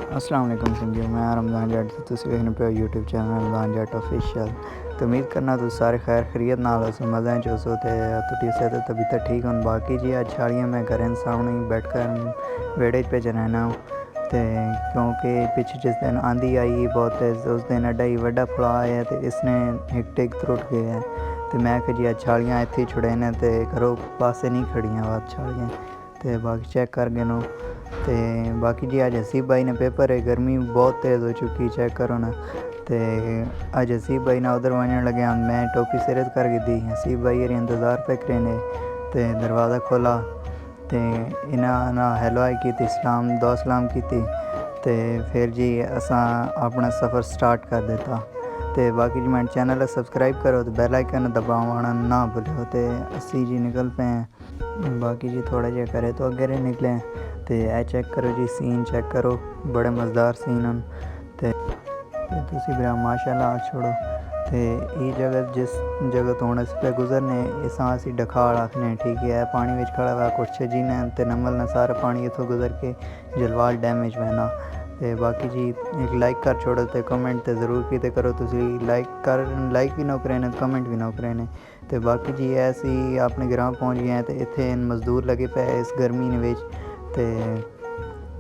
अस्सलाम वालेकुम संगियो, मैं रमज़ान जट ते तुसीं वेखदे पे यूट्यूब चैनल रमज़ान जट ऑफिशियल। तो उम्मीद करना तुस सारे खैर खैरियत नाल होसो, मज़े च होसो ते तुहाडी सेहत तबीयत ठीक होन। बाकी जी अज छालियां मैं घरें सामने ही बैठ कर वेड़े च भेज रहना हूँ ते क्योंकि पिछले जिस दिन आंधी आई बहुत तेज़ उस दिन एडा ही वड्डा फला आया तो इसने एक टिक त्रुट गया है। तो मैं कि जी अज छालियां इत्थे छुड़े ने ते घरों पासे नहीं खड़ियां बात छालियां ते बाकी चेक कर गए नो। तो बाकी जी अज हसीब भाई ने पेपर है, गर्मी बहुत तेज़ हो चुकी चेक करो ना। तो अज हसीब भाई ना उधर वजन लगे मैं टोपी सिरत कर दी। हसीब भाई इंतज़ार पे करे ने तो दरवाज़ा खोला तो इन्हें ना हेलो आई की सलाम दो सलाम की तो फिर जी असा अपना सफ़र स्टार्ट कर देता। तो बाकी जी मैंने चैनल सब्सक्राइब करो तो बेल आइकन दबाना ना भूलो। तो असी जी निकल पे हैं। बाकी जी थोड़ा जिहा करे तो अगे निकले तो यह चेक करो जी सीन चेक करो, बड़े मज़ेदार सीन हैं। तो तुसी भरा माशाल्लाह छोड़ो तो ये जगह जिस जगह तो हम इस पे गुजरने इस असी डखाल आखने ठीक है। पानी में खड़ा हुआ कुछ जी ने तो नमल ने सारा पानी इतों गुजर के जलवाल डैम में बहना। तो बाकी जी एक लाइक कर छोड़ो तो कमेंट तो ज़रूर किते करो। तुसी लाइक भी ना करें तो कमेंट भी ना करें। तो बाकी जी ऐसी अपने ग्राम पहुँच गए हैं तो इतने मजदूर लगे पे इस गर्मी ने तो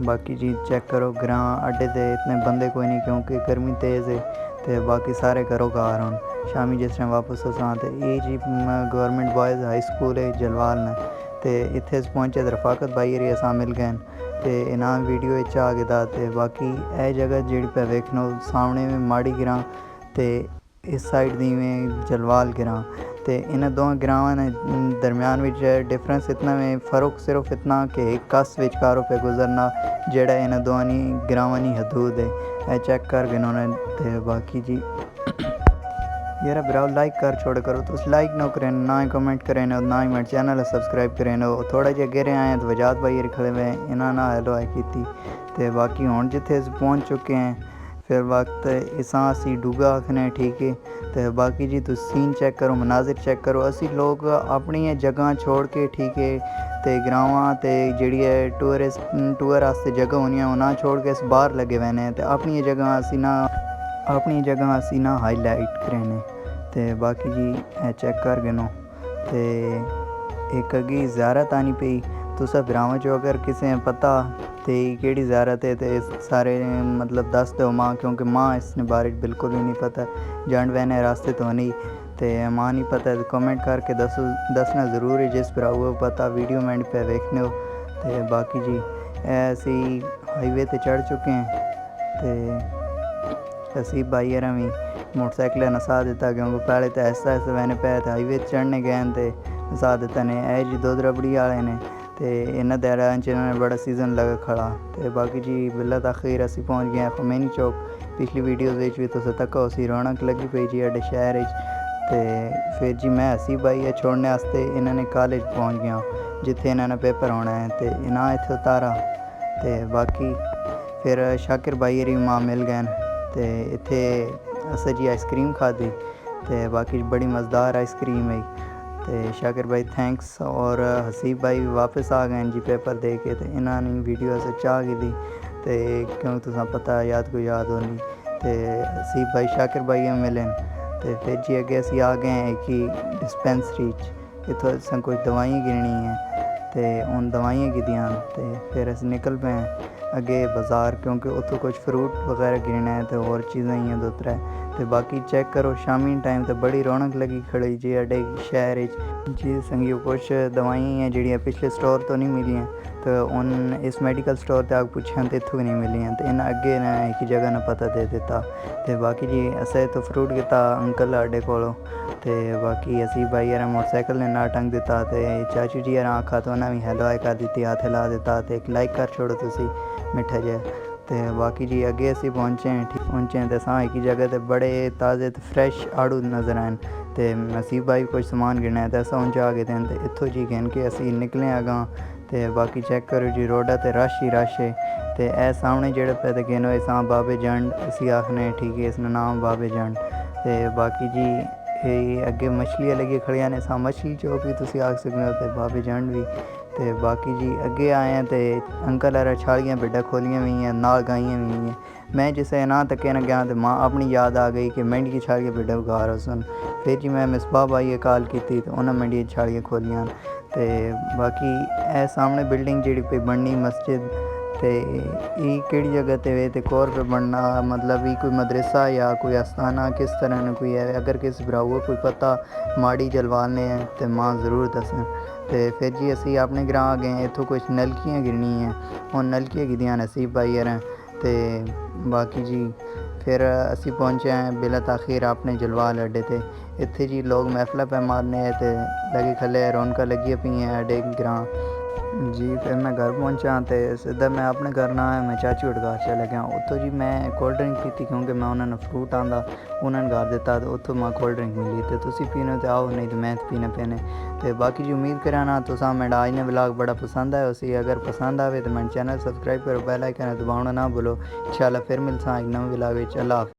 बाकी जी चेक करो ग्रां अड्डे ते इतने बंदे कोई नहीं क्योंकि गर्मी तेज़ है। तो बाकी सारे घरों घर हूँ शामी जिस टाइम वापस असा तो ये जी गवर्नमेंट बॉयज़ हाई स्कूल है जलवाल ने। तो इत्थे पहुँचे तो रफाकत भाई रे असा मिल गए तो इनाम वीडियो आ गया। तो बाकी यह जगह जी पे वेखनो सामने में माड़ी गिरां तो इस साइड दी में जलवाल गिरां। तो इन दो ग्रावां ने दरम्यान डिफरेंस इतना में फ़र्क सिर्फ इतना कि एक कस विचकारों पे गुजरना जेड़ा इन दोनी ग्रावां नी हदूद है चेक कर गिनोने। तो बाकी जी यार ब्राउ लाइक कर छोड़ करो तो लाइक ना करें ना ही कमेंट करें ना ही मेरे चैनल सब्सक्राइब करें। थोड़ा जिहा गिरे आए तो वजात भाई खड़े हुए इन्होंने ना हेलो आई की। तो बाकी हुण जिथे पहुँच चुके हैं फिर वक्त इसा असी डूगा आखने ठीक है। तो बाकी जी तुम सीन चेक करो, मनाजिर चेक करो। असी लोग अपनी जगह छोड़ के ठीक है तो ग्रावां तो जी टूर वास्ते जगह होनी ना छोड़ के बाहर लगे हुए हैं तो अपनी जगह असी ना हाईलाइट करें। तो बाकी जी चेक कर गिनो तो एक अगी ज़्यारत आनी पई तुसा भरावां चो अगर किसी पता तो केड़ी ज़्यारत है तो सारे मतलब दस दो माँ क्योंकि माँ इसने बारे बिल्कुल भी नहीं पता जान वहने रास्ते तो नहीं। तो माँ नहीं पता तो कमेंट करके दसना ज़रूर है जिस भरा हुआ पता वीडियो में पे देखने हो। तो बाकी जी ऐसे ही हाईवे ते चढ़ चुके हैं तो हसीब भाई यार भी मोटरसाइकिल नसा देता क्योंकि पहले तो ऐसा ऐसा मैंने पे तो हाईवे चढ़ने गए तो नसा देता ने ए जी दो द्रबड़ी वाले ने तो इन्होंने दैरा इन्होंने बड़ा सीज़न लगा खड़ा। तो बाकी जी बिल्ला तखीर असी पहुँच गए खुमैनी चौक। पिछली वीडियोज़ भी तुस तक उसी रौनक लगी पई जी अड्डे शहर। तो फिर जी मैं हसीब भाई छोड़ने वास्ते इन्होंने कॉलेज पहुँच गया जिथे इन्होंने पेपर होना है तो इन्हें इतने उतारा। तो बाकी फिर शाकिर भाई री माँ मिल गए तो इत्थे असें जी आइसक्रीम खाधी तो बाकी बड़ी मज़ेदार आइसक्रीम है। तो शाकिर भाई थैंक्स और हसीब भाई वापस आ गए जी पेपर दे के। तो इन्होंने वीडियो अस चाह की थी तो क्यों तुसा पता याद को याद होनी। तो हसीब भाई शाकिर भाई मिले तो फिर जी अगे असी आ गए हैं एक ही डिस्पेंसरी इतों असें कुछ दवाइयाँ गिननी है तो उन दवाइयाँ की दियाँ तो फिर अस निकल पे अगे बाज़ार क्योंकि उतो कुछ फ्रूट वगैरह गिनना है तो और चीज़ें ही हैं दो त्रै। तो बाकी चेक करो शामी टाइम तो बड़ी रौनक लगी खड़ी जी अड्डे शहर जी संगियो कुछ दवाइयाँ हैं जड़ियाँ पिछले स्टोर तो नहीं मिली हैं तो उन इस मेडिकल स्टोर ते आग पूछा तो इतों भी नहीं मिली हैं। तो इन अगे ने एक जगह ने पता दे दिता। तो बाकी जी असें तो फ्रूट गिता अंकल अड्डे कोलों तो बाकी असी भाई यार मोटरसाइकिल ने ना टंग दिता तो चाचू जी यार आखा तो उन्हें भी हेलो आई कर दी हाथ हिला दिता। तो एक लाइक कर छोड़ो तुसी मिठा जहा। तो बाकी जी अगे असी पहुँचे हैं तो असा एक ही जगह तो बड़े ताज़े तो फ्रैश आड़ू नज़र आए। तो हसीब भाई कुछ समान गिना है तो अस उन आ गए थे तो इतों जी गिन के असी निकले अगां। तो बाकी चेक करो जी रोडा तो रश ही रश है। तो यह सामने जेड़े पे तो गिनो इस बाबे जंड असी आखने ठीक है इसका नाम बाबे जंड। तो बाकी जी ये अगे मछलियाँ लगी खड़ियां ने सा मछली चौक भी तुम आख सकते हो तो बाबे जंड भी। ਤੇ ਬਾਕੀ ਜੀ ਅੱਗੇ आए हैं तो अंकल यार छालियाँ भिड्डां खोलियां हुई हैं नाल गाइयां भी हुई हैं। मैं जिसे ना तके न गया तो माँ अपनी याद आ गई कि मंडी की छालियाँ भिड्डां विखा रहा सन। फिर जी मैं मिसबाह भाई की कॉल की तो उन्हें मंडी की छालियाँ खोलियां। तो बाकी ए सामने बिल्डिंग जी पे बननी मस्जिद तो ये किहड़ी जगह ते वे ते कोर पे बनना मतलब ये कोई मदरसा या कोई आस्थाना किस तरह न कोई है। अगर किस भराऊ कोई पता माड़ी जलवाल ने तो माँ ज़रूर दसन। तो फिर जी असी अपने ग्रां गए इतों कुछ नलकियाँ गिरनी है और नलकियाँ गिदियां नसीब भाई यार। तो बाकी जी फिर असी पहुँचे हैं बिला ताखीर अपने जलवाल अड्डे ते। इत्थे जी लोग महफिल पे मारने तो लगे खले रौनक लगी पी हैं अड्डे ग्रां जी। फिर मैं घर पहुँचा तो सीधा मैं अपने घर ना आया मैं चाची उठ घर चला गया। उतो जी मैं कोल्ड ड्रिंक पीती क्योंकि मैं उन्होंने फ्रूट आंदा उन्होंने घर दिता तो उतो मैं कोल्ड ड्रिंक मिली। तो तुसी पीने तो आओ नहीं तो मैं पीने पैने। तो बाकी जी उम्मीद करा ना तुसा मेरा आज ने व्लॉग बड़ा पसंद आया उसी। अगर पसंद आवे तो मेरे चैनल सब्सक्राइब करो बेल आइकन दबाना ना भूलो। इंशाल्लाह फिर मिलता एक नवे व्लॉग। अल्लाह हाफिज़।